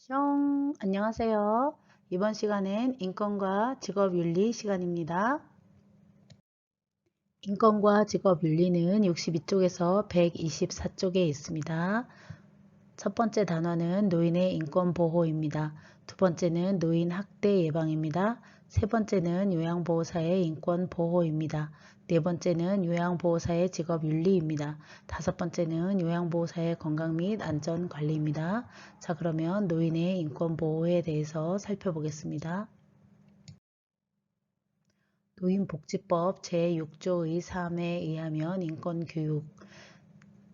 숑! 안녕하세요. 이번 시간엔 인권과 직업윤리 시간입니다. 인권과 직업윤리는 62쪽에서 124쪽에 있습니다. 첫 번째 단원은 노인의 인권보호입니다. 두 번째는 노인 학대 예방입니다. 세 번째는 요양보호사의 인권보호입니다. 네 번째는 요양보호사의 직업윤리입니다. 다섯 번째는 요양보호사의 건강 및 안전관리입니다. 자, 그러면 노인의 인권보호에 대해서 살펴보겠습니다. 노인복지법 제6조의 3에 의하면 인권교육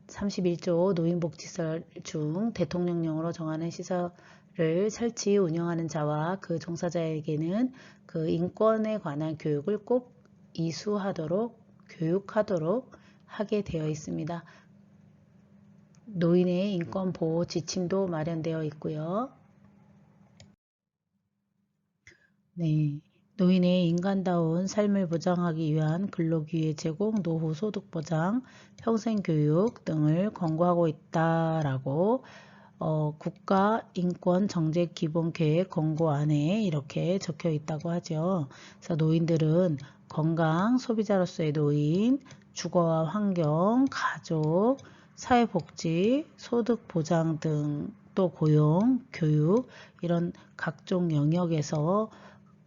31조 노인복지시설 중 대통령령으로 정하는 시설을 설치 운영하는 자와 그 종사자에게는 그 인권에 관한 교육을 꼭 이수하도록 교육하도록 하게 되어 있습니다. 노인의 인권보호 지침도 마련되어 있고요. 네. 노인의 인간다운 삶을 보장하기 위한 근로기회 제공, 노후 소득 보장, 평생교육 등을 권고하고 있다라고 국가인권정책기본계획 권고안에 이렇게 적혀 있다고 하죠. 그래서 노인들은 건강, 소비자로서의 노인, 주거와 환경, 가족, 사회복지, 소득보장 등 또 고용, 교육 이런 각종 영역에서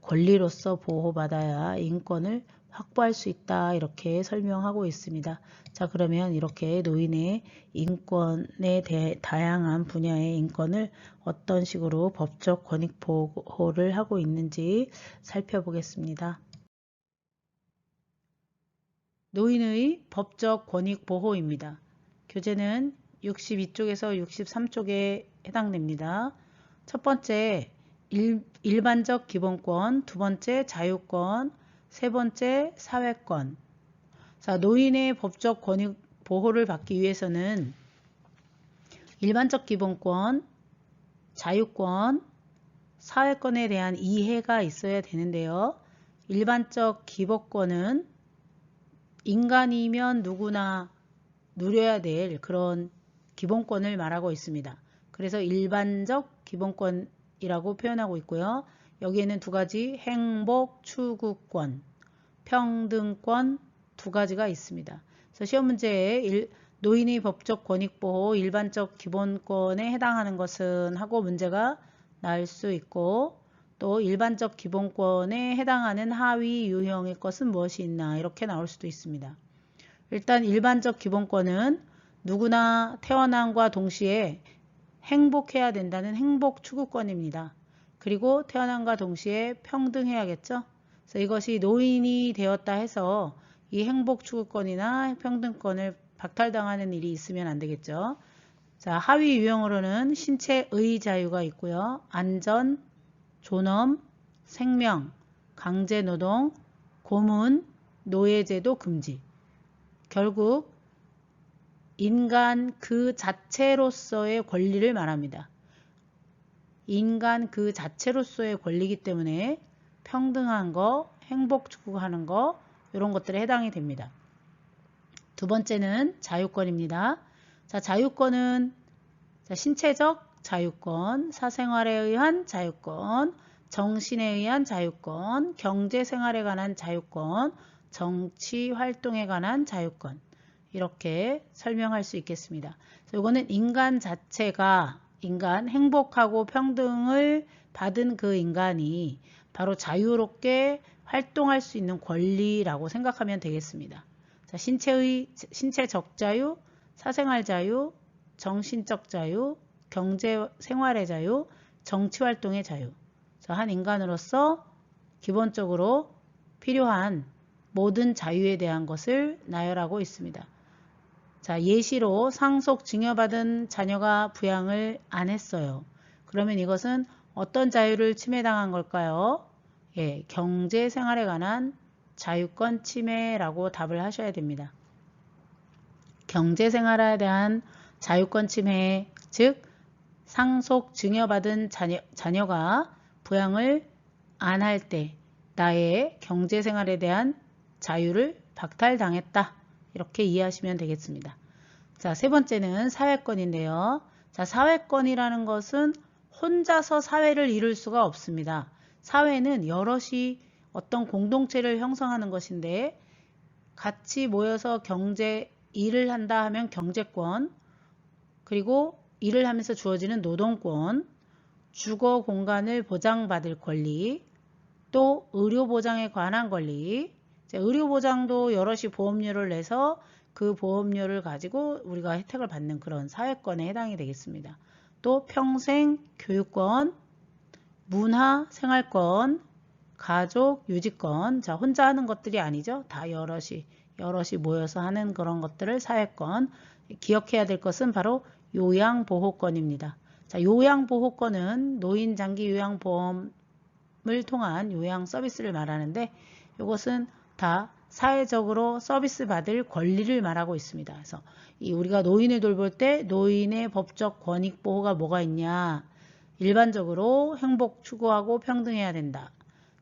권리로서 보호받아야 인권을 확보할 수 있다 이렇게 설명하고 있습니다. 자, 그러면 이렇게 노인의 인권에 대해 다양한 분야의 인권을 어떤 식으로 법적 권익 보호를 하고 있는지 살펴보겠습니다. 노인의 법적 권익 보호입니다. 교재는 62쪽에서 63쪽에 해당됩니다. 첫 번째 일반적 기본권, 두 번째 자유권, 세 번째 사회권. 자, 노인의 법적 권익 보호를 받기 위해서는 일반적 기본권, 자유권, 사회권에 대한 이해가 있어야 되는데요. 일반적 기본권은 인간이면 누구나 누려야 될 그런 기본권을 말하고 있습니다. 그래서 일반적 기본권이라고 표현하고 있고요. 여기에는 두 가지 행복 추구권, 평등권 두 가지가 있습니다. 그래서 시험 문제에 노인의 법적 권익보호 일반적 기본권에 해당하는 것은 하고 문제가 나올 수 있고 또 일반적 기본권에 해당하는 하위 유형의 것은 무엇이 있나 이렇게 나올 수도 있습니다. 일단 일반적 기본권은 누구나 태어남과 동시에 행복해야 된다는 행복 추구권입니다. 그리고 태어남과 동시에 평등해야겠죠. 그래서 이것이 노인이 되었다 해서 이 행복 추구권이나 평등권을 박탈당하는 일이 있으면 안 되겠죠. 자, 하위 유형으로는 신체의 자유가 있고요. 안전, 존엄, 생명, 강제노동, 고문, 노예제도 금지. 결국 인간 그 자체로서의 권리를 말합니다. 인간 그 자체로서의 권리이기 때문에 평등한 거, 행복 추구하는 거 이런 것들에 해당이 됩니다. 두 번째는 자유권입니다. 자, 자유권은 신체적 자유권, 사생활에 의한 자유권, 정신에 의한 자유권, 경제생활에 관한 자유권, 정치활동에 관한 자유권 이렇게 설명할 수 있겠습니다. 이거는 인간 자체가 행복하고 평등을 받은 그 인간이 바로 자유롭게 활동할 수 있는 권리라고 생각하면 되겠습니다. 자, 신체적 자유, 사생활 자유, 정신적 자유, 경제 생활의 자유, 정치활동의 자유. 한 인간으로서 기본적으로 필요한 모든 자유에 대한 것을 나열하고 있습니다. 자, 예시로 상속 증여받은 자녀가 부양을 안 했어요. 그러면 이것은 어떤 자유를 침해당한 걸까요? 예, 경제생활에 관한 자유권 침해라고 답을 하셔야 됩니다. 경제생활에 대한 자유권 침해, 즉 상속 증여받은 자녀가 부양을 안 할 때 나의 경제생활에 대한 자유를 박탈당했다. 이렇게 이해하시면 되겠습니다. 자, 세 번째는 사회권인데요. 자, 사회권이라는 것은 혼자서 사회를 이룰 수가 없습니다. 사회는 여럿이 어떤 공동체를 형성하는 것인데 같이 모여서 일을 한다 하면 경제권, 그리고 일을 하면서 주어지는 노동권, 주거 공간을 보장받을 권리, 또 의료보장에 관한 권리. 의료보장도 여럿이 보험료를 내서 그 보험료를 가지고 우리가 혜택을 받는 그런 사회권에 해당이 되겠습니다. 또 평생 교육권, 문화 생활권, 가족 유지권. 자, 혼자 하는 것들이 아니죠. 다 여럿이 모여서 하는 그런 것들을 사회권. 기억해야 될 것은 바로 요양보호권입니다. 자, 요양보호권은 노인 장기 요양보험을 통한 요양 서비스를 말하는데 이것은 다 사회적으로 서비스 받을 권리를 말하고 있습니다. 그래서 우리가 노인을 돌볼 때 노인의 법적 권익 보호가 뭐가 있냐? 일반적으로 행복 추구하고 평등해야 된다.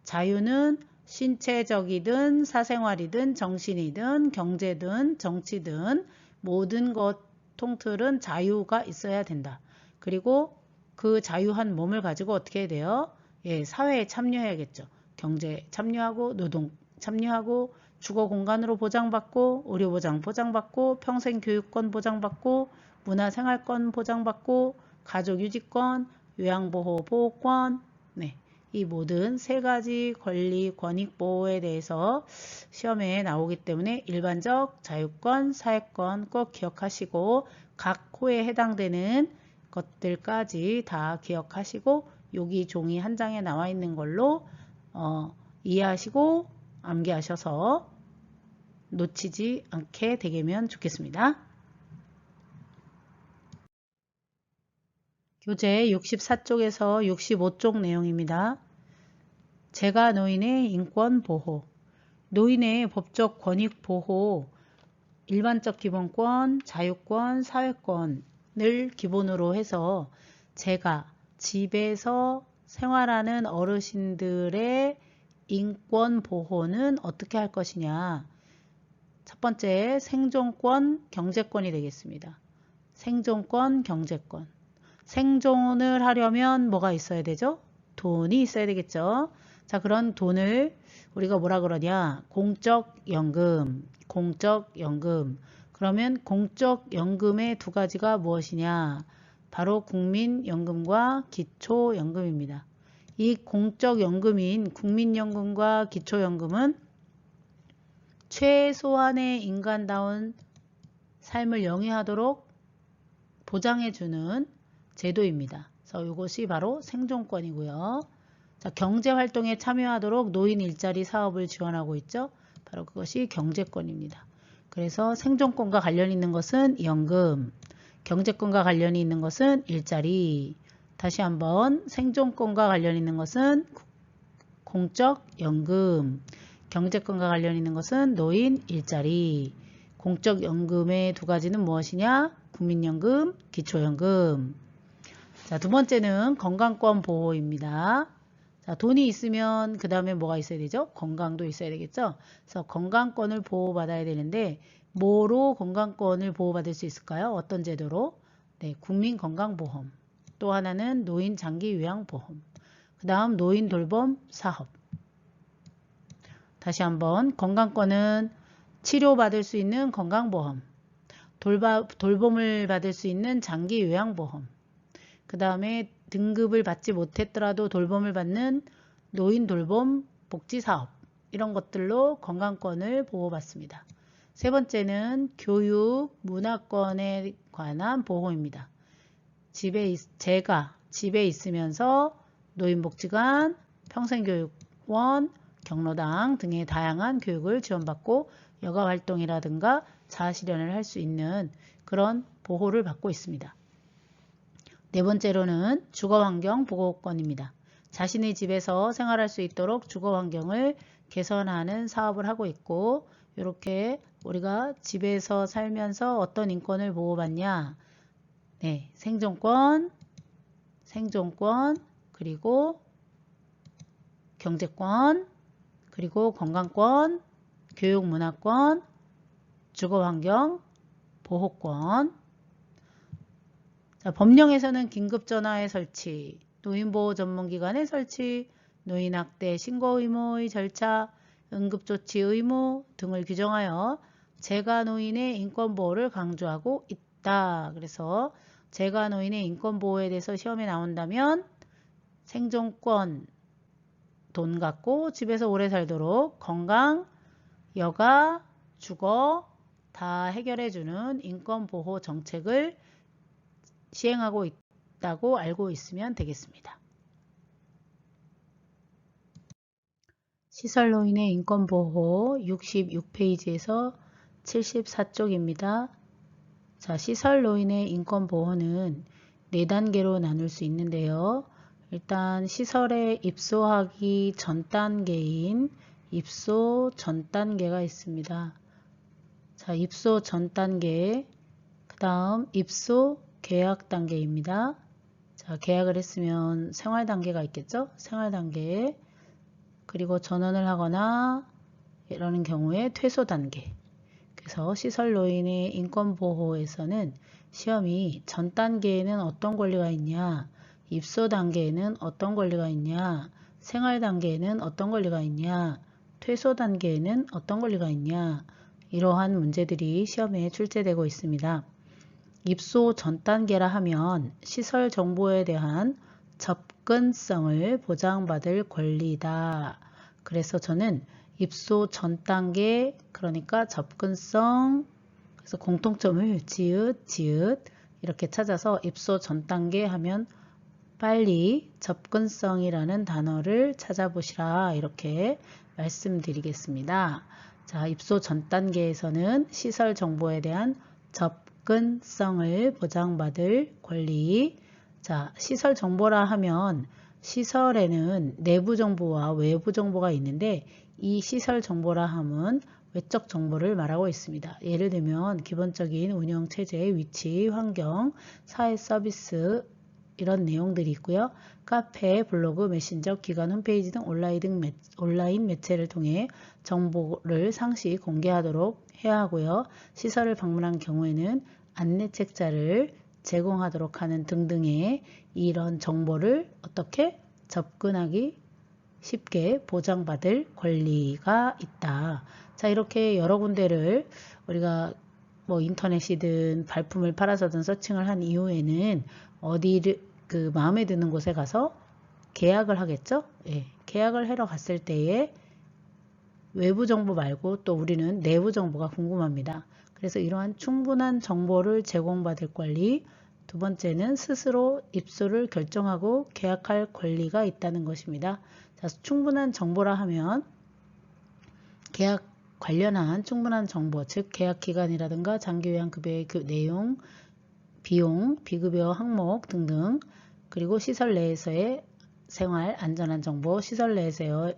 자유는 신체적이든 사생활이든 정신이든 경제든 정치든 모든 것 통틀은 자유가 있어야 된다. 그리고 그 자유한 몸을 가지고 어떻게 해야 돼요? 예, 사회에 참여해야겠죠. 경제 참여하고 노동 참여하고 주거 공간으로 보장받고 의료보장 보장받고 평생교육권 보장받고 문화생활권 보장받고 가족유지권 요양보호 보호권. 네, 이 모든 세 가지 권리 권익 보호에 대해서 시험에 나오기 때문에 일반적 자유권 사회권 꼭 기억하시고 각 호에 해당되는 것들까지 다 기억하시고 여기 종이 한 장에 나와 있는 걸로 이해하시고 암기하셔서 놓치지 않게 되면 좋겠습니다. 교재 64쪽에서 65쪽 내용입니다. 재가 노인의 인권 보호, 노인의 법적 권익 보호, 일반적 기본권, 자유권, 사회권을 기본으로 해서 재가 집에서 생활하는 어르신들의 인권 보호는 어떻게 할 것이냐. 첫 번째 생존권, 경제권이 되겠습니다. 생존권, 경제권. 생존을 하려면 뭐가 있어야 되죠? 돈이 있어야 되겠죠. 자, 그런 돈을 우리가 뭐라 그러냐? 공적연금, 공적연금. 그러면 공적연금의 두 가지가 무엇이냐? 바로 국민연금과 기초연금입니다. 이 공적연금인 국민연금과 기초연금은 최소한의 인간다운 삶을 영위하도록 보장해주는 제도입니다. 그래서 이것이 바로 생존권이고요. 자, 경제활동에 참여하도록 노인 일자리 사업을 지원하고 있죠. 바로 그것이 경제권입니다. 그래서 생존권과 관련 있는 것은 연금, 경제권과 관련이 있는 것은 일자리. 다시 한번 생존권과 관련 있는 것은 공적연금, 경제권과 관련 있는 것은 노인 일자리. 공적연금의 두 가지는 무엇이냐? 국민연금, 기초연금. 자, 두 번째는 건강권 보호입니다. 자, 돈이 있으면 그 다음에 뭐가 있어야 되죠? 건강도 있어야 되겠죠? 그래서 건강권을 보호받아야 되는데 뭐로 건강권을 보호받을 수 있을까요? 어떤 제도로? 네, 국민건강보험. 또 하나는 노인 장기요양보험. 그 다음 노인 돌봄 사업. 다시 한번 건강권은 치료받을 수 있는 건강보험, 돌봄을 받을 수 있는 장기요양보험, 그 다음에 등급을 받지 못했더라도 돌봄을 받는 노인 돌봄 복지사업, 이런 것들로 건강권을 보호받습니다. 세 번째는 교육, 문화권에 관한 보호입니다. 제가 집에 있으면서 노인복지관, 평생교육원, 경로당 등의 다양한 교육을 지원받고 여가활동이라든가 자아실현을 할 수 있는 그런 보호를 받고 있습니다. 네 번째로는 주거환경 보호권입니다. 자신의 집에서 생활할 수 있도록 주거환경을 개선하는 사업을 하고 있고, 이렇게 우리가 집에서 살면서 어떤 인권을 보호받냐? 네, 생존권, 그리고 경제권, 그리고 건강권, 교육문화권, 주거환경, 보호권. 자, 법령에서는 긴급전화의 설치, 노인보호 전문기관의 설치, 노인학대 신고 의무의 절차, 응급조치 의무 등을 규정하여 재가노인의 인권보호를 강조하고 있다. 그래서 재가노인의 인권보호에 대해서 시험에 나온다면 생존권, 돈 갖고 집에서 오래 살도록 건강, 여가, 주거 다 해결해주는 인권보호 정책을 시행하고 있다고 알고 있으면 되겠습니다. 시설노인의 인권보호 66페이지에서 74쪽입니다. 자, 시설노인의 인권보호는 4단계로 나눌 수 있는데요. 일단 시설에 입소하기 전 단계인 입소 전 단계가 있습니다. 자, 입소 전 단계, 그 다음 입소 계약 단계입니다. 자, 계약을 했으면 생활 단계가 있겠죠? 생활 단계. 그리고 전원을 하거나 이러는 경우에 퇴소 단계. 그래서 시설노인의 인권보호에서는 시험이 전 단계에는 어떤 권리가 있냐, 입소 단계에는 어떤 권리가 있냐, 생활 단계에는 어떤 권리가 있냐, 퇴소 단계에는 어떤 권리가 있냐, 이러한 문제들이 시험에 출제되고 있습니다. 입소 전 단계라 하면 시설 정보에 대한 접근성을 보장받을 권리다. 그래서 저는 입소 전 단계, 그러니까 접근성, 그래서 공통점을 지읒 이렇게 찾아서 입소 전 단계 하면 빨리 접근성이라는 단어를 찾아보시라 이렇게 말씀드리겠습니다. 자, 입소 전 단계에서는 시설 정보에 대한 접근성을 보장받을 권리. 자, 시설 정보라 하면 시설에는 내부 정보와 외부 정보가 있는데 이 시설 정보라 함은 외적 정보를 말하고 있습니다. 예를 들면 기본적인 운영 체제의 위치, 환경, 사회 서비스 이런 내용들이 있고요. 카페, 블로그, 메신저, 기관 홈페이지 등 온라인 매체를 통해 정보를 상시 공개하도록 해야 하고요. 시설을 방문한 경우에는 안내책자를 제공하도록 하는 등등의 이런 정보를 어떻게 접근하기 쉽게 보장받을 권리가 있다. 자, 이렇게 여러 군데를 우리가 뭐 인터넷이든 발품을 팔아서든 서칭을 한 이후에는 어디를 마음에 드는 곳에 가서 계약을 하겠죠? 예, 계약을 하러 갔을 때에 외부 정보 말고 또 우리는 내부 정보가 궁금합니다. 그래서 이러한 충분한 정보를 제공받을 권리, 두 번째는 스스로 입소를 결정하고 계약할 권리가 있다는 것입니다. 자, 충분한 정보라 하면 계약 관련한 충분한 정보, 즉 계약 기간이라든가 장기요양급여의 그 내용, 비용, 비급여 항목 등등, 그리고 시설 내에서의 생활 안전한 정보, 시설 내에서의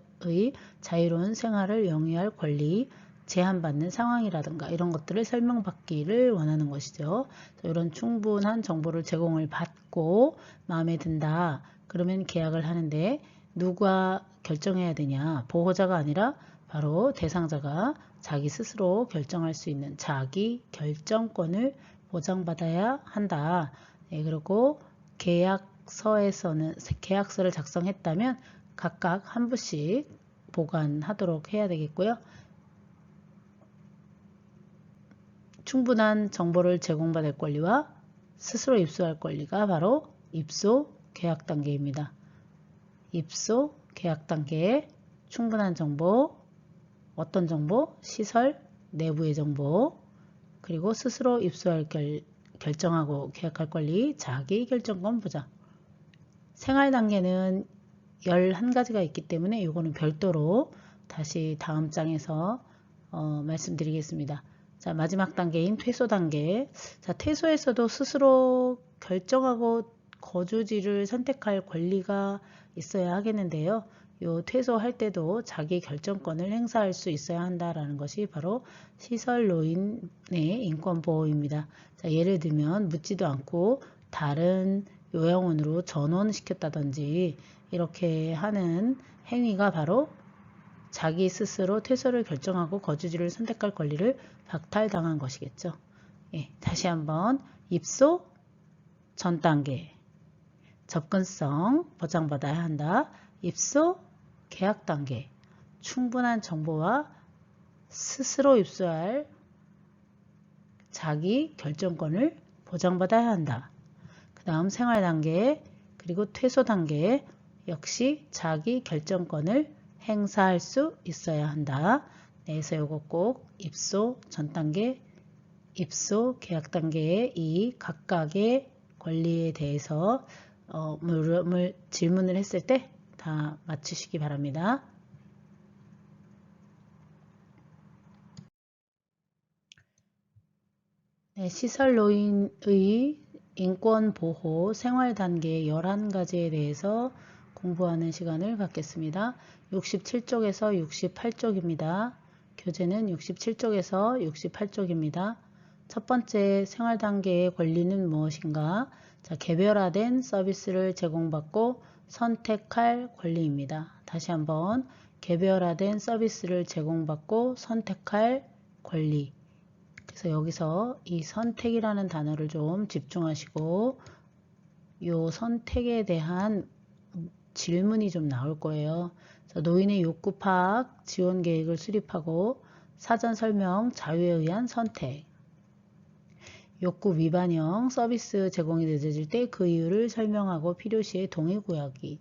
자유로운 생활을 영위할 권리, 제한받는 상황이라든가 이런 것들을 설명받기를 원하는 것이죠. 이런 충분한 정보를 제공을 받고 마음에 든다. 그러면 계약을 하는데 누가 결정해야 되냐? 보호자가 아니라 바로 대상자가 자기 스스로 결정할 수 있는 자기 결정권을 보장받아야 한다. 네, 그리고 계약서를 작성했다면 각각 한 부씩 보관하도록 해야 되겠고요. 충분한 정보를 제공받을 권리와 스스로 입소할 권리가 바로 입소 계약 단계입니다. 입소 계약 단계에 충분한 정보, 어떤 정보? 시설 내부의 정보, 그리고 스스로 입소할 결정하고 계약할 권리, 자기 결정권 보장. 생활 단계는 11가지가 있기 때문에 이거는 별도로 다시 다음 장에서 말씀드리겠습니다. 자, 마지막 단계인 퇴소 단계. 자, 퇴소에서도 스스로 결정하고 거주지를 선택할 권리가 있어야 하겠는데요. 요 퇴소할 때도 자기 결정권을 행사할 수 있어야 한다라는 것이 바로 시설노인의 인권보호입니다. 자, 예를 들면 묻지도 않고 다른 요양원으로 전원시켰다든지 이렇게 하는 행위가 바로 자기 스스로 퇴소를 결정하고 거주지를 선택할 권리를 박탈당한 것이겠죠. 예, 다시 한번 입소 전 단계. 접근성 보장받아야 한다. 입소 계약 단계 충분한 정보와 스스로 입소할 자기 결정권을 보장받아야 한다. 그 다음 생활 단계 그리고 퇴소 단계 역시 자기 결정권을 행사할 수 있어야 한다. 그래서 이거 꼭 입소 전 단계, 입소 계약 단계의 이 각각의 권리에 대해서 질문을 했을 때 다 맞추시기 바랍니다. 네, 시설 노인의 인권 보호 생활 단계 11가지에 대해서 공부하는 시간을 갖겠습니다. 67쪽에서 68쪽입니다. 교재는 67쪽에서 68쪽입니다. 첫 번째 생활 단계의 권리는 무엇인가? 자, 개별화된 서비스를 제공받고 선택할 권리입니다. 다시 한번 개별화된 서비스를 제공받고 선택할 권리. 그래서 여기서 이 선택이라는 단어를 좀 집중하시고 이 선택에 대한 질문이 좀 나올 거예요. 노인의 욕구 파악, 지원 계획을 수립하고 사전 설명, 자유에 의한 선택. 욕구 위반형 서비스 제공이 늦어질 때 그 이유를 설명하고 필요시에 동의 구하기.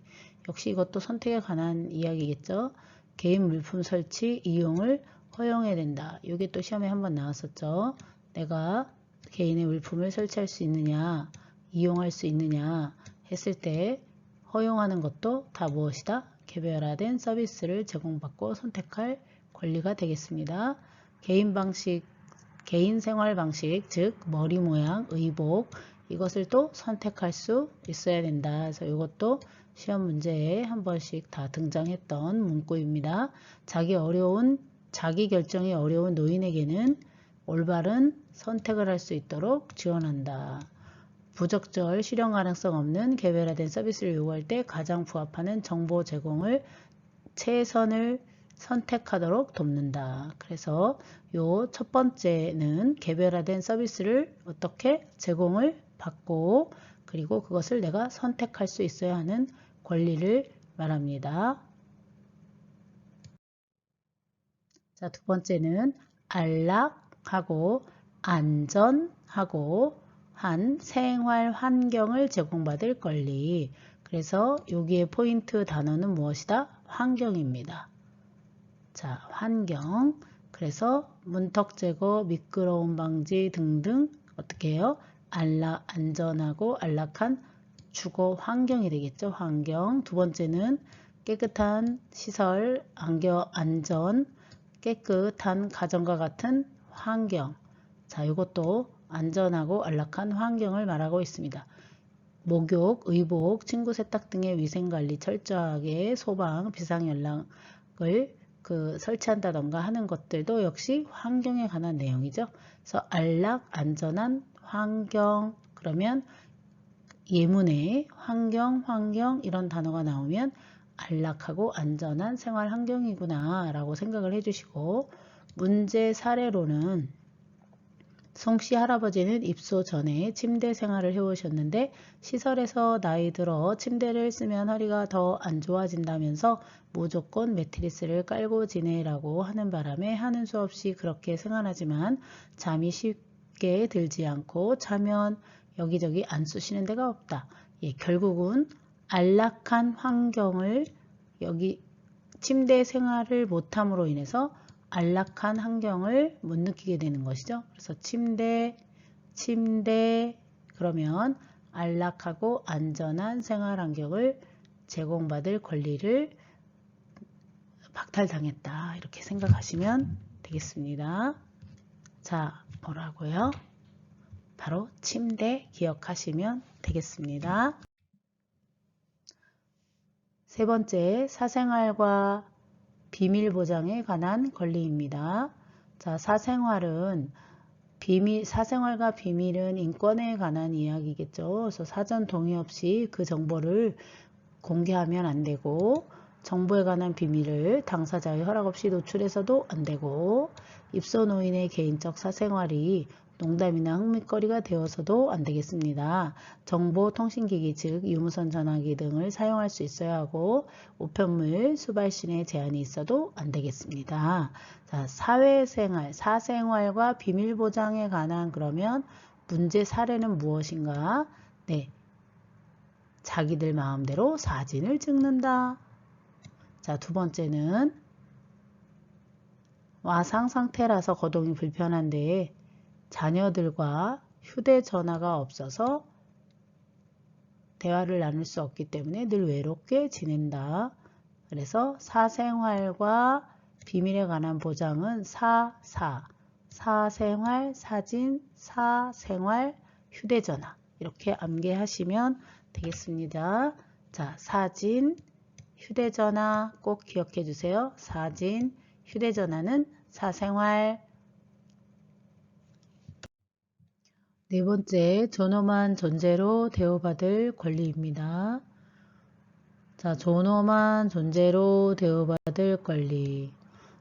역시 이것도 선택에 관한 이야기겠죠. 개인 물품 설치, 이용을 허용해야 된다. 이게 또 시험에 한번 나왔었죠. 내가 개인의 물품을 설치할 수 있느냐, 이용할 수 있느냐 했을 때 허용하는 것도 다 무엇이다? 개별화된 서비스를 제공받고 선택할 권리가 되겠습니다. 개인 생활 방식, 즉 머리 모양, 의복 이것을 또 선택할 수 있어야 된다. 그래서 이것도 시험 문제에 한 번씩 다 등장했던 문구입니다. 자기 결정이 어려운 노인에게는 올바른 선택을 할 수 있도록 지원한다. 부적절 실현 가능성 없는 개별화된 서비스를 요구할 때 가장 부합하는 정보 제공을 최선을 선택하도록 돕는다. 그래서 요 첫 번째는 개별화된 서비스를 어떻게 제공을 받고 그리고 그것을 내가 선택할 수 있어야 하는 권리를 말합니다. 자, 두 번째는 안락하고 안전하고 한 생활 환경을 제공받을 권리. 그래서 여기에 포인트 단어는 무엇이다? 환경입니다. 자, 환경. 그래서 문턱 제거, 미끄러움 방지 등등 어떻게 해요? 안전하고 안락한 주거 환경이 되겠죠. 환경. 두 번째는 깨끗한 시설, 안전, 깨끗한 가정과 같은 환경. 자, 이것도 안전하고 안락한 환경을 말하고 있습니다. 목욕, 의복, 친구 세탁 등의 위생관리 철저하게 소방, 비상연락을 설치한다던가 하는 것들도 역시 환경에 관한 내용이죠. 그래서 안락, 안전한 환경 그러면 예문에 환경 이런 단어가 나오면 안락하고 안전한 생활 환경이구나 라고 생각을 해주시고 문제 사례로는 송씨 할아버지는 입소 전에 침대 생활을 해오셨는데 시설에서 나이 들어 침대를 쓰면 허리가 더 안 좋아진다면서 무조건 매트리스를 깔고 지내라고 하는 바람에 하는 수 없이 그렇게 생활하지만 잠이 쉽게 들지 않고 자면 여기저기 안 쑤시는 데가 없다. 예, 결국은 안락한 환경을 여기 침대 생활을 못함으로 인해서 안락한 환경을 못 느끼게 되는 것이죠. 그래서 침대 그러면 안락하고 안전한 생활 환경을 제공받을 권리를 박탈당했다. 이렇게 생각하시면 되겠습니다. 자, 뭐라고요? 바로 침대 기억하시면 되겠습니다. 세 번째, 사생활과 비밀 보장에 관한 권리입니다. 자, 사생활과 비밀은 인권에 관한 이야기겠죠. 그래서 사전 동의 없이 그 정보를 공개하면 안 되고 정보에 관한 비밀을 당사자의 허락 없이 노출해서도 안 되고 입소 노인의 개인적 사생활이 농담이나 흥미거리가 되어서도 안 되겠습니다. 정보통신기기 즉 유무선 전화기 등을 사용할 수 있어야 하고 우편물 수발신의 제한이 있어도 안 되겠습니다. 자, 사회생활, 사생활과 비밀보장에 관한 그러면 문제 사례는 무엇인가? 네, 자기들 마음대로 사진을 찍는다. 자, 두 번째는 와상 상태라서 거동이 불편한데 자녀들과 휴대전화가 없어서 대화를 나눌 수 없기 때문에 늘 외롭게 지낸다. 그래서 사생활과 비밀에 관한 보장은 사생활, 사진, 사생활, 휴대전화 이렇게 암기하시면 되겠습니다. 자, 사진, 휴대전화 꼭 기억해 주세요. 사진, 휴대전화는 사생활. 네 번째, 존엄한 존재로 대우받을 권리입니다. 자, 존엄한 존재로 대우받을 권리.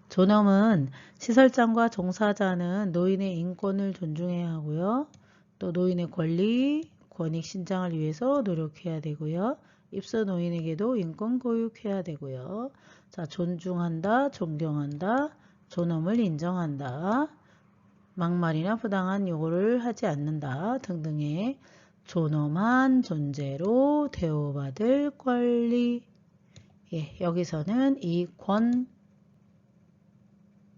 존엄은 시설장과 종사자는 노인의 인권을 존중해야 하고요. 또 노인의 권리, 권익 신장을 위해서 노력해야 되고요. 입소 노인에게도 인권 교육해야 되고요. 자, 존중한다, 존경한다, 존엄을 인정한다. 막말이나 부당한 요구를 하지 않는다 등등의 존엄한 존재로 대우받을 권리. 예, 여기서는 이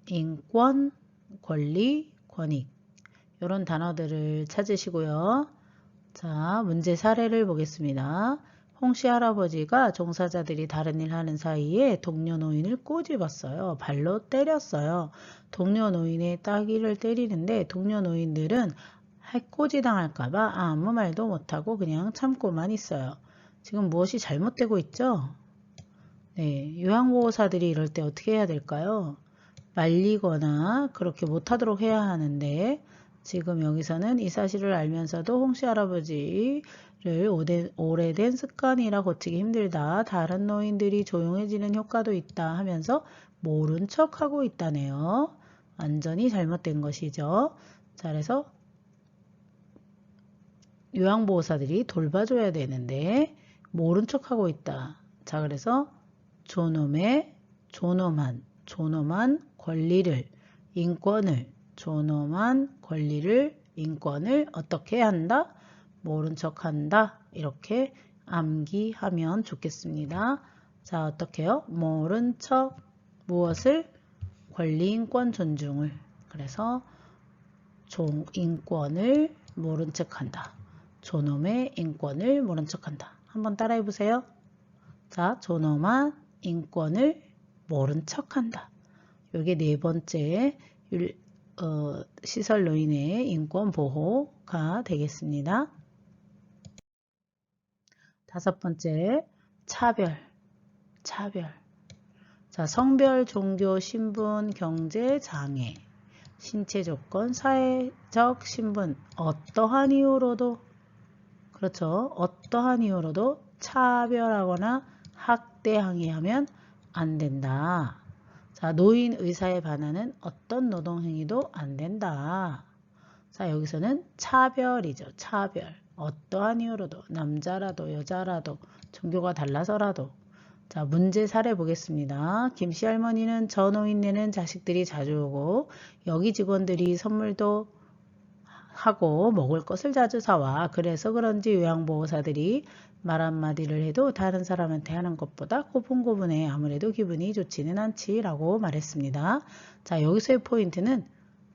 인권, 권리, 권익 이런 단어들을 찾으시고요. 자, 문제 사례를 보겠습니다. 홍씨 할아버지가 종사자들이 다른 일 하는 사이에 동료 노인을 꼬집었어요. 발로 때렸어요. 동료 노인의 따귀를 때리는데 동료 노인들은 해코지 당할까봐 아무 말도 못하고 그냥 참고만 있어요. 지금 무엇이 잘못되고 있죠? 네, 요양보호사들이 이럴 때 어떻게 해야 될까요? 말리거나 그렇게 못하도록 해야 하는데 지금 여기서는 이 사실을 알면서도 홍씨 할아버지를 오래된 습관이라 고치기 힘들다. 다른 노인들이 조용해지는 효과도 있다 하면서 모른 척하고 있다네요. 완전히 잘못된 것이죠. 자, 그래서 요양보호사들이 돌봐줘야 되는데 모른 척하고 있다. 자, 그래서 존엄한 권리를, 인권을, 존엄한 권리를, 인권을 어떻게 한다? 모른 척 한다. 이렇게 암기하면 좋겠습니다. 자, 어떻게요? 모른 척, 무엇을? 권리, 인권 존중을. 그래서 인권을 모른 척 한다. 존엄의 인권을 모른 척 한다. 한번 따라해 보세요. 자, 존엄한 인권을 모른 척 한다. 이게 네 번째 시설 노인의 인권 보호가 되겠습니다. 다섯 번째, 차별. 자, 성별, 종교, 신분, 경제, 장애, 신체 조건, 사회적 신분, 어떠한 이유로도, 그렇죠. 어떠한 이유로도 차별하거나 학대 항의하면 안 된다. 자, 노인 의사에 반하는 어떤 노동행위도 안 된다. 자, 여기서는 차별이죠. 차별. 어떠한 이유로도, 남자라도 여자라도, 종교가 달라서라도. 자, 문제 사례 보겠습니다. 김씨 할머니는 저 노인네는 자식들이 자주 오고 여기 직원들이 선물도 하고 먹을 것을 자주 사와. 그래서 그런지 요양보호사들이 말 한마디를 해도 다른 사람한테 하는 것보다 고분고분해. 아무래도 기분이 좋지는 않지 라고 말했습니다. 자, 여기서의 포인트는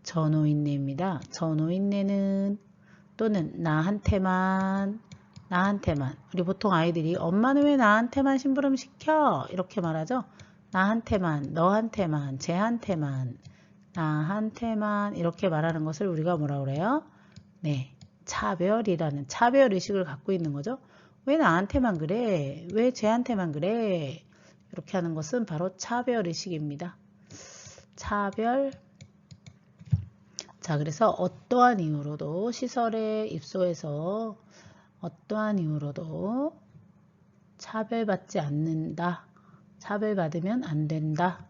저 노인네입니다. 저 노인네는 또는 나한테만. 우리 보통 아이들이 엄마는 왜 나한테만 심부름 시켜? 이렇게 말하죠. 나한테만, 너한테만, 쟤한테만, 나한테만 이렇게 말하는 것을 우리가 뭐라 그래요? 네, 차별이라는 차별의식을 갖고 있는 거죠. 왜 나한테만 그래? 왜 쟤한테만 그래? 이렇게 하는 것은 바로 차별의식입니다. 차별. 자, 그래서 어떠한 이유로도 시설에 입소해서 어떠한 이유로도 차별받지 않는다. 차별받으면 안 된다.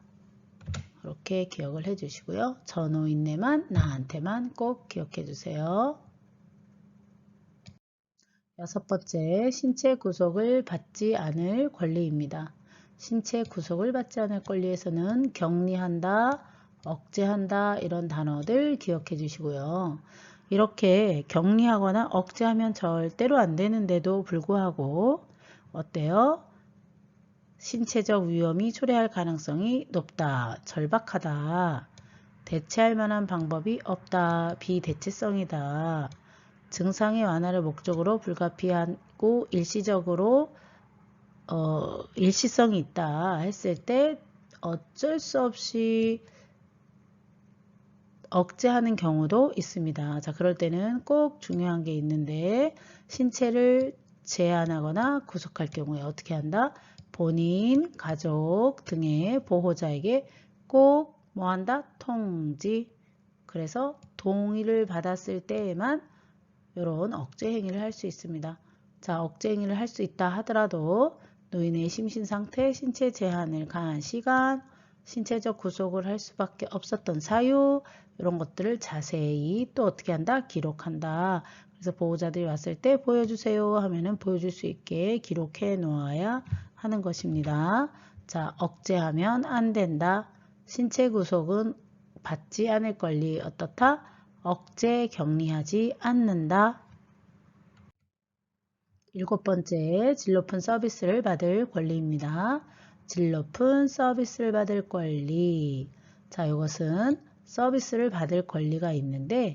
그렇게 기억을 해주시고요. 저 노인네만 나한테만 꼭 기억해 주세요. 6번째, 신체 구속을 받지 않을 권리입니다. 신체 구속을 받지 않을 권리에서는 격리한다, 억제한다 이런 단어들 기억해 주시고요. 이렇게 격리하거나 억제하면 절대로 안 되는데도 불구하고 어때요? 신체적 위험이 초래할 가능성이 높다, 절박하다, 대체할 만한 방법이 없다, 비대체성이다, 증상의 완화를 목적으로 불가피하고 일시적으로 일시성이 있다 했을 때 어쩔 수 없이 억제하는 경우도 있습니다. 자, 그럴 때는 꼭 중요한 게 있는데 신체를 제한하거나 구속할 경우에 어떻게 한다? 본인, 가족 등의 보호자에게 꼭 뭐 한다? 통지. 그래서 동의를 받았을 때에만 이런 억제 행위를 할 수 있습니다. 자, 억제 행위를 할 수 있다 하더라도 노인의 심신 상태, 신체 제한을 가한 시간, 신체적 구속을 할 수밖에 없었던 사유 이런 것들을 자세히 또 어떻게 한다? 기록한다. 그래서 보호자들이 왔을 때 보여주세요 하면은 보여줄 수 있게 기록해 놓아야 하는 것입니다. 자, 억제하면 안 된다. 신체 구속은 받지 않을 권리 어떻다? 억제 격리하지 않는다. 7번째, 질 높은 서비스를 받을 권리입니다. 질 높은 서비스를 받을 권리. 자, 이것은 서비스를 받을 권리가 있는데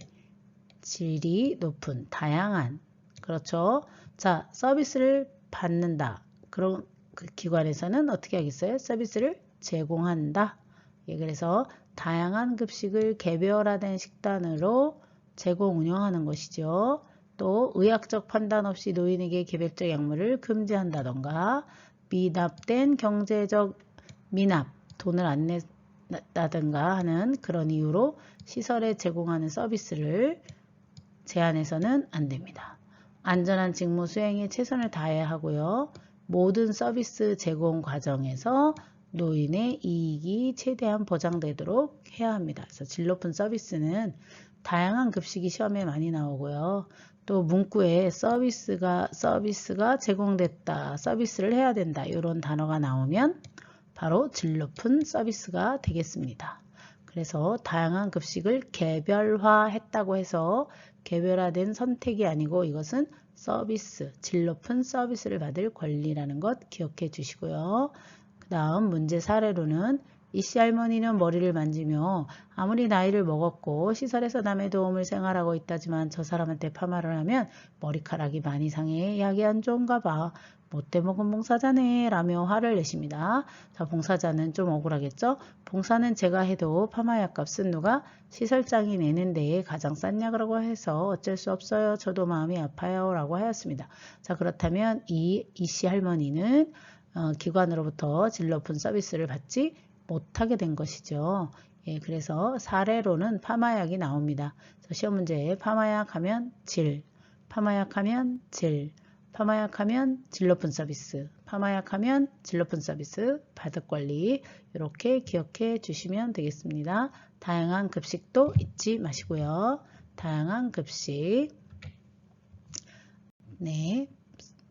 질이 높은, 다양한. 그렇죠? 자, 서비스를 받는다. 그런 그 기관에서는 어떻게 하겠어요? 서비스를 제공한다. 예, 그래서 다양한 급식을 개별화된 식단으로 제공 운영하는 것이죠. 또 의학적 판단 없이 노인에게 개별적 약물을 금지한다던가 미납된 경제적 미납, 돈을 안 냈다든가 하는 그런 이유로 시설에 제공하는 서비스를 제한해서는 안 됩니다. 안전한 직무 수행에 최선을 다해야 하고요. 모든 서비스 제공 과정에서 노인의 이익이 최대한 보장되도록 해야 합니다. 그래서 질 높은 서비스는 다양한 급식이 시험에 많이 나오고요. 또 문구에 서비스가 제공됐다, 서비스를 해야 된다 이런 단어가 나오면 바로 질 높은 서비스가 되겠습니다. 그래서 다양한 급식을 개별화했다고 해서 개별화된 선택이 아니고 이것은 서비스, 질 높은 서비스를 받을 권리라는 것 기억해 주시고요. 그 다음 문제 사례로는 이씨 할머니는 머리를 만지며 아무리 나이를 먹었고 시설에서 남의 도움을 생활하고 있다지만 저 사람한테 파마를 하면 머리카락이 많이 상해 약이 안 좋은가 봐. 못돼 먹은 봉사자네 라며 화를 내십니다. 자, 봉사자는 좀 억울하겠죠? 봉사는 제가 해도 파마약 값은 누가? 시설장이 내는데 가장 싼 약이라고 해서 어쩔 수 없어요. 저도 마음이 아파요 라고 하였습니다. 자, 그렇다면 이씨 할머니는 기관으로부터 질 높은 서비스를 받지 못하게 된 것이죠. 예, 그래서 사례로는 파마약이 나옵니다. 시험 문제에 파마약 하면 질, 파마약 하면 질, 파마약 하면 질 높은 서비스, 파마약 하면 질 높은 서비스, 받을 권리 이렇게 기억해 주시면 되겠습니다. 다양한 급식도 잊지 마시고요. 다양한 급식. 네,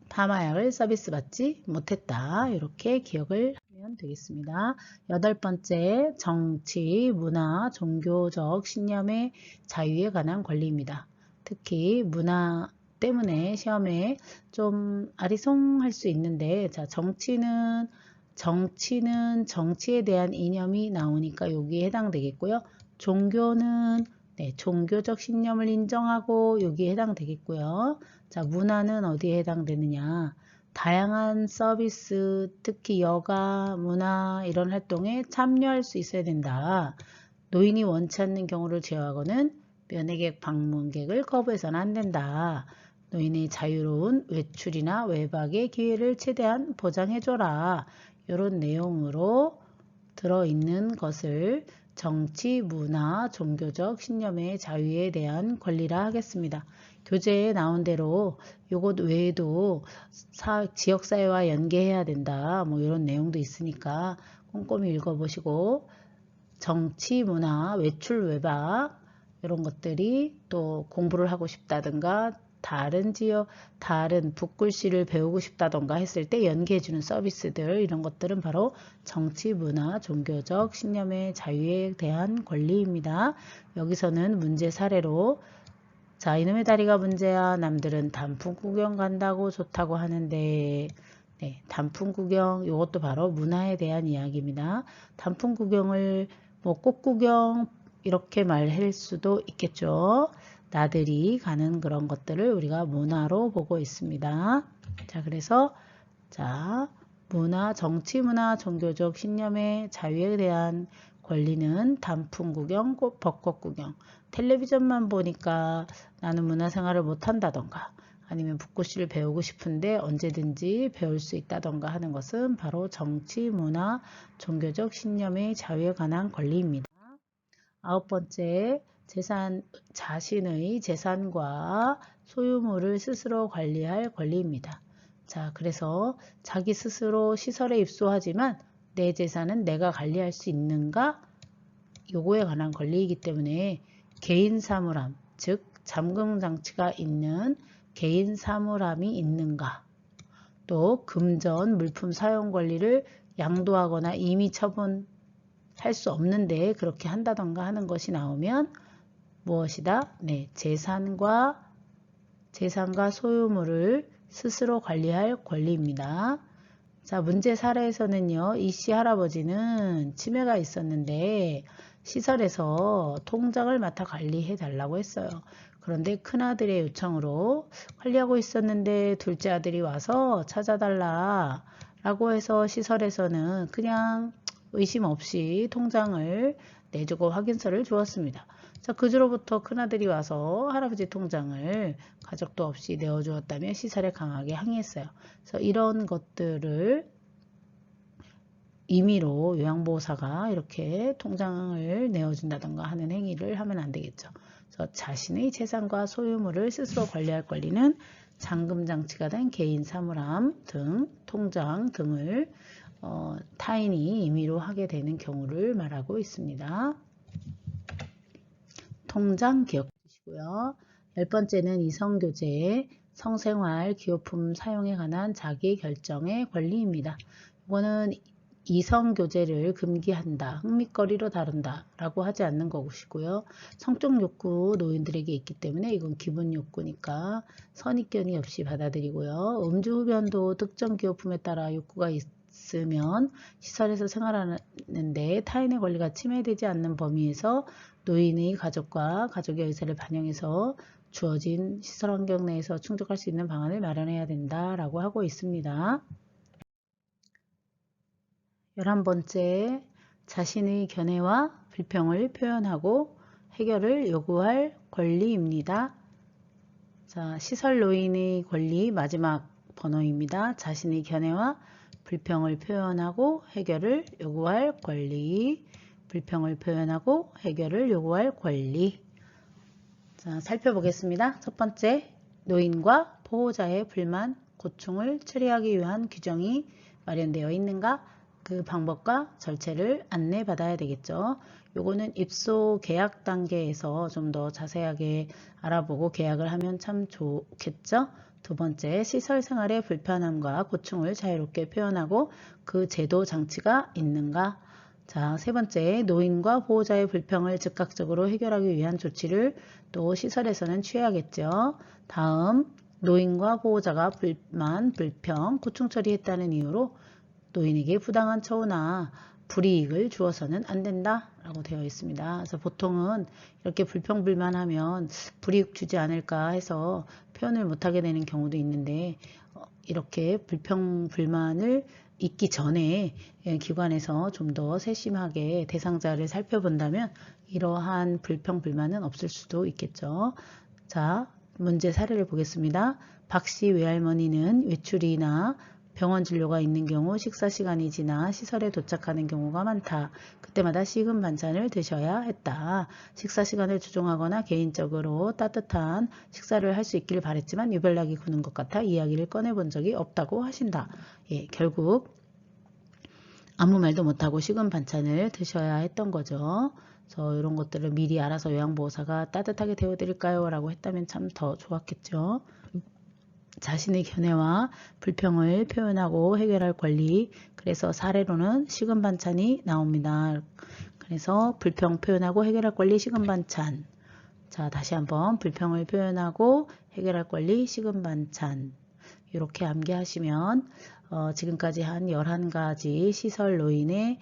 파마약을 서비스 받지 못했다. 이렇게 기억을 하면 되겠습니다. 8번째, 정치, 문화, 종교적 신념의 자유에 관한 권리입니다. 특히 문화 때문에 시험에 좀 아리송할 수 있는데, 자, 정치는 정치에 대한 이념이 나오니까 여기에 해당되겠고요. 종교는 종교적 신념을 인정하고 여기에 해당되겠고요. 자, 문화는 어디에 해당되느냐? 다양한 서비스, 특히 여가, 문화 이런 활동에 참여할 수 있어야 된다. 노인이 원치 않는 경우를 제어하고는 면회객, 방문객을 거부해서는 안 된다. 노인의 자유로운 외출이나 외박의 기회를 최대한 보장해줘라. 이런 내용으로 들어있는 것을 정치, 문화, 종교적 신념의 자유에 대한 권리라 하겠습니다. 교재에 나온 대로 이것 외에도 지역사회와 연계해야 된다. 뭐 이런 내용도 있으니까 꼼꼼히 읽어보시고 정치, 문화, 외출, 외박 이런 것들이 또 공부를 하고 싶다든가 다른 지역, 다른 붓글씨를 배우고 싶다던가 했을 때 연계해주는 서비스들 이런 것들은 바로 정치, 문화, 종교적 신념의 자유에 대한 권리입니다. 여기서는 문제 사례로 자, 이놈의 다리가 문제야. 남들은 단풍 구경 간다고 좋다고 하는데 네, 단풍 구경 이것도 바로 문화에 대한 이야기입니다. 단풍 구경을 뭐 꽃 구경 이렇게 말할 수도 있겠죠. 나들이 가는 그런 것들을 우리가 문화로 보고 있습니다. 자, 그래서 자, 문화, 정치, 문화, 종교적 신념의 자유에 대한 권리는 단풍 구경, 벚꽃 구경, 텔레비전만 보니까 나는 문화생활을 못한다던가 아니면 붓글씨를 배우고 싶은데 언제든지 배울 수 있다던가 하는 것은 바로 정치, 문화, 종교적 신념의 자유에 관한 권리입니다. 9번째, 자신의 재산과 소유물을 스스로 관리할 권리입니다. 자, 그래서 자기 스스로 시설에 입소하지만 내 재산은 내가 관리할 수 있는가? 요거에 관한 권리이기 때문에 개인 사물함, 즉 잠금 장치가 있는 개인 사물함이 있는가? 또 금전, 물품 사용 권리를 양도하거나 임의 처분할 수 없는데 그렇게 한다던가 하는 것이 나오면 무엇이다? 네, 재산과 소유물을 스스로 관리할 권리입니다. 자, 문제 사례에서는요, 이씨 할아버지는 치매가 있었는데 시설에서 통장을 맡아 관리해 달라고 했어요. 그런데 큰아들의 요청으로 관리하고 있었는데 둘째 아들이 와서 찾아달라 라고 해서 시설에서는 그냥 의심 없이 통장을 내주고 확인서를 주었습니다. 자, 그주로부터 큰아들이 와서 할아버지 통장을 가족도 없이 내어주었다며 시설에 강하게 항의했어요. 그래서 이런 것들을 임의로 요양보호사가 이렇게 통장을 내어준다던가 하는 행위를 하면 안 되겠죠. 그래서 자신의 재산과 소유물을 스스로 관리할 권리는 잠금장치가 된 개인 사물함 등 통장 등을 타인이 임의로 하게 되는 경우를 말하고 있습니다. 통장 기억해 주시고요. 10번째는 이성교제, 성생활, 기호품 사용에 관한 자기결정의 권리입니다. 이거는 이성교제를 금기한다, 흥미거리로 다룬다 라고 하지 않는 것이고요. 성적 욕구 노인들에게 있기 때문에 이건 기본 욕구니까 선입견이 없이 받아들이고요. 음주 흡연도 특정 기호품에 따라 욕구가 있으면 시설에서 생활하는데 타인의 권리가 침해되지 않는 범위에서 노인의 가족과 가족의 의사를 반영해서 주어진 시설 환경 내에서 충족할 수 있는 방안을 마련해야 된다라고 하고 있습니다. 11번째, 자신의 견해와 불평을 표현하고 해결을 요구할 권리입니다. 자, 시설 노인의 권리 마지막 번호입니다. 자신의 견해와 불평을 표현하고 해결을 요구할 권리. 불평을 표현하고 해결을 요구할 권리. 자, 살펴보겠습니다. 첫 번째, 노인과 보호자의 불만, 고충을 처리하기 위한 규정이 마련되어 있는가? 그 방법과 절차를 안내받아야 되겠죠. 요거는 입소 계약 단계에서 좀 더 자세하게 알아보고 계약을 하면 참 좋겠죠. 두 번째, 시설 생활의 불편함과 고충을 자유롭게 표현하고 그 제도 장치가 있는가? 자, 세 번째, 노인과 보호자의 불평을 즉각적으로 해결하기 위한 조치를 또 시설에서는 취해야겠죠. 다음, 노인과 보호자가 불만, 불평, 고충 처리했다는 이유로 노인에게 부당한 처우나 불이익을 주어서는 안 된다 라고 되어 있습니다. 그래서 보통은 이렇게 불평불만하면 불이익 주지 않을까 해서 표현을 못하게 되는 경우도 있는데 이렇게 불평불만을 있기 전에 기관에서 좀 더 세심하게 대상자를 살펴본다면 이러한 불평불만은 없을 수도 있겠죠. 자, 문제 사례를 보겠습니다. 박씨 외할머니는 외출이나 병원 진료가 있는 경우 식사 시간이 지나 시설에 도착하는 경우가 많다. 그때마다 식은 반찬을 드셔야 했다. 식사 시간을 조정하거나 개인적으로 따뜻한 식사를 할 수 있기를 바랬지만 유별나게 구는 것 같아 이야기를 꺼내본 적이 없다고 하신다. 예, 결국 아무 말도 못하고 식은 반찬을 드셔야 했던 거죠. 그래서 이런 것들을 미리 알아서 요양보호사가 따뜻하게 데워드릴까요? 라고 했다면 참 더 좋았겠죠. 자신의 견해와 불평을 표현하고 해결할 권리. 그래서 사례로는 식은 반찬이 나옵니다. 그래서 불평 표현하고 해결할 권리 식은 반찬. 자, 다시 한번 불평을 표현하고 해결할 권리 식은 반찬. 이렇게 암기하시면 지금까지 한 11가지 시설 노인의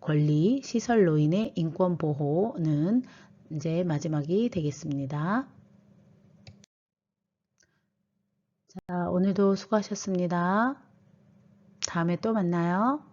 권리, 시설 노인의 인권 보호는 이제 마지막이 되겠습니다. 자, 오늘도 수고하셨습니다. 다음에 또 만나요.